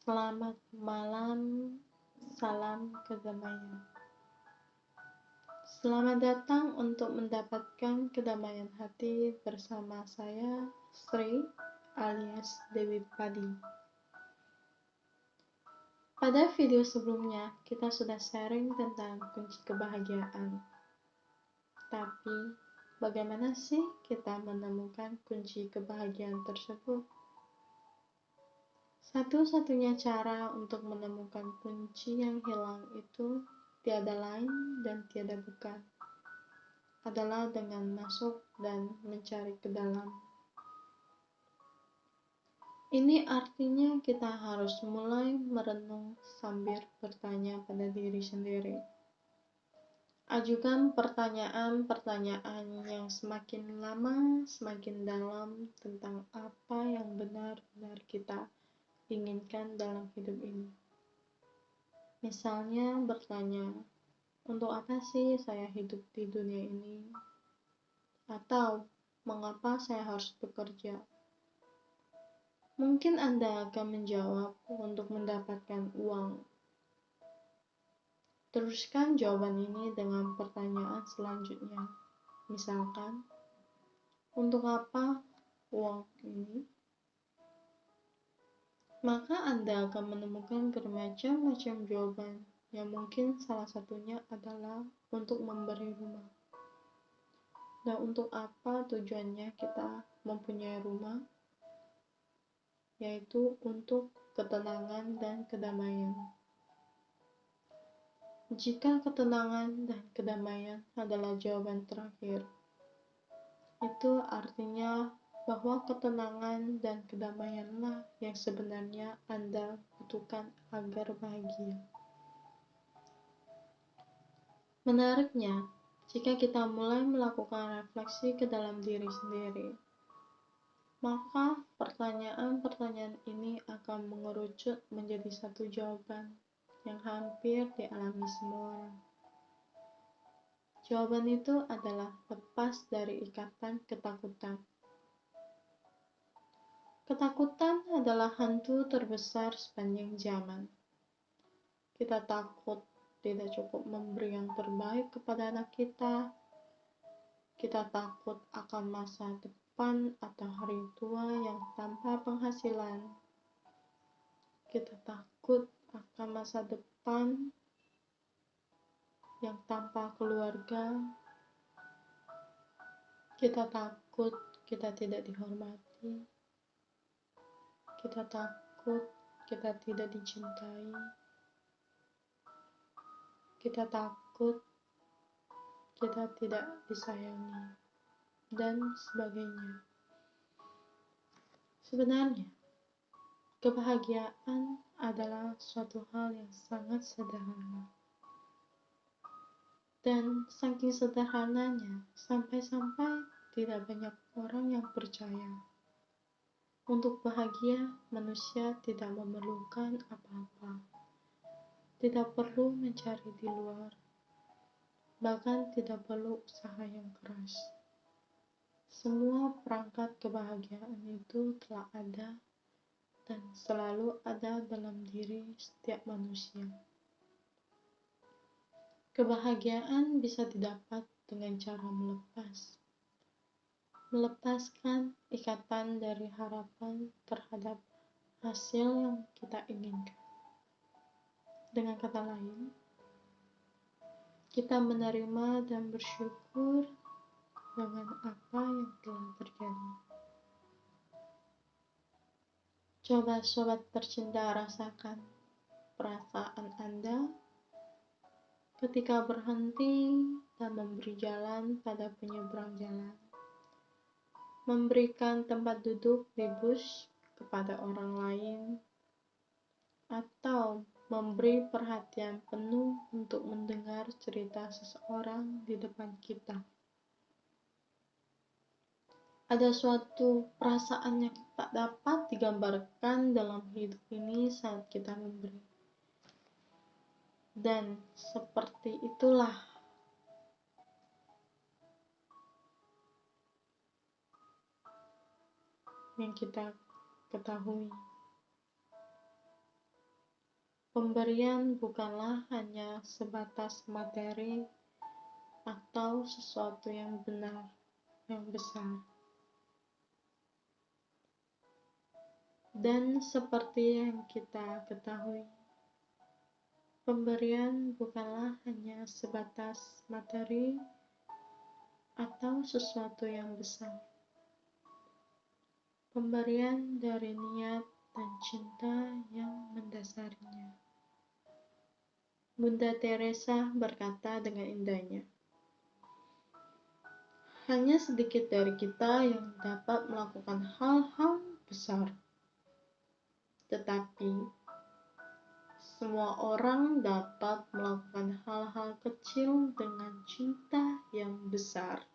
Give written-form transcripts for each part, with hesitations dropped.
Selamat malam, salam kedamaian. Selamat datang untuk mendapatkan kedamaian hati bersama saya, Sri alias Dewi Padi. Pada video sebelumnya, kita sudah sharing tentang kunci kebahagiaan. Tapi, bagaimana sih kita menemukan kunci kebahagiaan tersebut? Satu-satunya cara untuk menemukan kunci yang hilang itu tiada lain dan tiada bukan adalah dengan masuk dan mencari ke dalam. Ini artinya kita harus mulai merenung sambil bertanya pada diri sendiri. Ajukan pertanyaan-pertanyaan yang semakin lama semakin dalam tentang apa yang benar-benar kita inginkan dalam hidup ini. Misalnya bertanya, untuk apa sih saya hidup di dunia ini? Atau, mengapa saya harus bekerja? Mungkin Anda akan menjawab untuk mendapatkan uang. Teruskan jawaban ini dengan pertanyaan selanjutnya. Misalkan, untuk apa uang ini? Maka Anda akan menemukan bermacam-macam jawaban, yang mungkin salah satunya adalah untuk memberi rumah. Dan untuk apa tujuannya kita mempunyai rumah? Yaitu untuk ketenangan dan kedamaian. Jika ketenangan dan kedamaian adalah jawaban terakhir, itu artinya bahwa ketenangan dan kedamaianlah yang sebenarnya Anda butuhkan agar bahagia. Menariknya, jika kita mulai melakukan refleksi ke dalam diri sendiri, maka pertanyaan-pertanyaan ini akan mengerucut menjadi satu jawaban yang hampir dialami semua orang. Jawaban itu adalah lepas dari ikatan ketakutan. Ketakutan adalah hantu terbesar sepanjang zaman. Kita takut tidak cukup memberi yang terbaik kepada anak kita. Kita takut akan masa depan atau hari tua yang tanpa penghasilan. Kita takut akan masa depan yang tanpa keluarga. Kita takut kita tidak dihormati. Kita takut kita tidak dicintai. Kita takut kita tidak disayangi, dan sebagainya. Sebenarnya, kebahagiaan adalah suatu hal yang sangat sederhana. Dan saking sederhananya, sampai-sampai tidak banyak orang yang percaya. Untuk bahagia, manusia tidak memerlukan apa-apa. Tidak perlu mencari di luar. Bahkan tidak perlu usaha yang keras. Semua perangkat kebahagiaan itu telah ada dan selalu ada dalam diri setiap manusia. Kebahagiaan bisa didapat dengan cara melepaskan ikatan dari harapan terhadap hasil yang kita inginkan. Dengan kata lain, kita menerima dan bersyukur dengan apa yang telah terjadi. Coba sobat tercinta rasakan perasaan Anda ketika berhenti dan memberi jalan pada penyeberang jalan, memberikan tempat duduk di bus kepada orang lain, atau memberi perhatian penuh untuk mendengar cerita seseorang di depan kita. Ada suatu perasaan yang tak dapat digambarkan dalam hidup ini saat kita memberi. Dan seperti itulah yang kita ketahui. Pemberian bukanlah hanya sebatas materi atau sesuatu yang benar, yang besar. Dan seperti yang kita ketahui, pemberian bukanlah hanya sebatas materi atau sesuatu yang besar. Pemberian dari niat dan cinta yang mendasarinya. Bunda Teresa berkata dengan indahnya, hanya sedikit dari kita yang dapat melakukan hal-hal besar, tetapi semua orang dapat melakukan hal-hal kecil dengan cinta yang besar.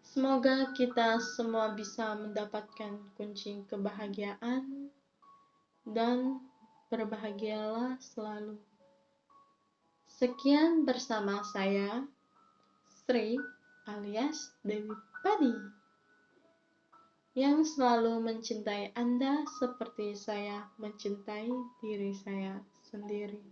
Semoga kita semua bisa mendapatkan kunci kebahagiaan dan berbahagialah selalu. Sekian bersama saya, Sri alias Dewi Padi, yang selalu mencintai Anda seperti saya mencintai diri saya sendiri.